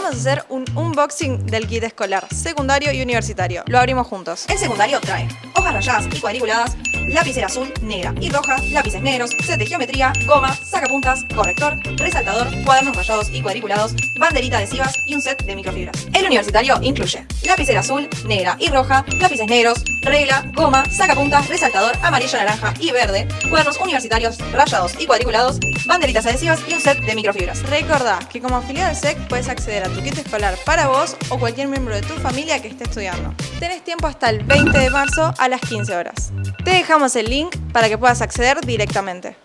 vamos a hacer un unboxing del kit escolar, secundario y universitario. Lo abrimos juntos. El secundario trae hojas rayadas y cuadriculadas, lapicera azul, negra y roja, lápices negros, set de geometría, goma, sacapuntas, corrector, resaltador, cuadernos rayados y cuadriculados, banderita adhesivas y un set de microfibras. El universitario incluye lapicera azul, negra y roja, lápices negros, regla, goma, sacapuntas, resaltador, amarillo, naranja y verde, cuadernos universitarios rayados y cuadriculados, banderitas adhesivas y un set de microfibras. Recordá que como afiliado al SEC puedes acceder a tu kit escolar para vos o cualquier miembro de tu familia que esté estudiando. Tenés tiempo hasta el 20 de marzo a las 15 horas. Te dejamos el link para que puedas acceder directamente.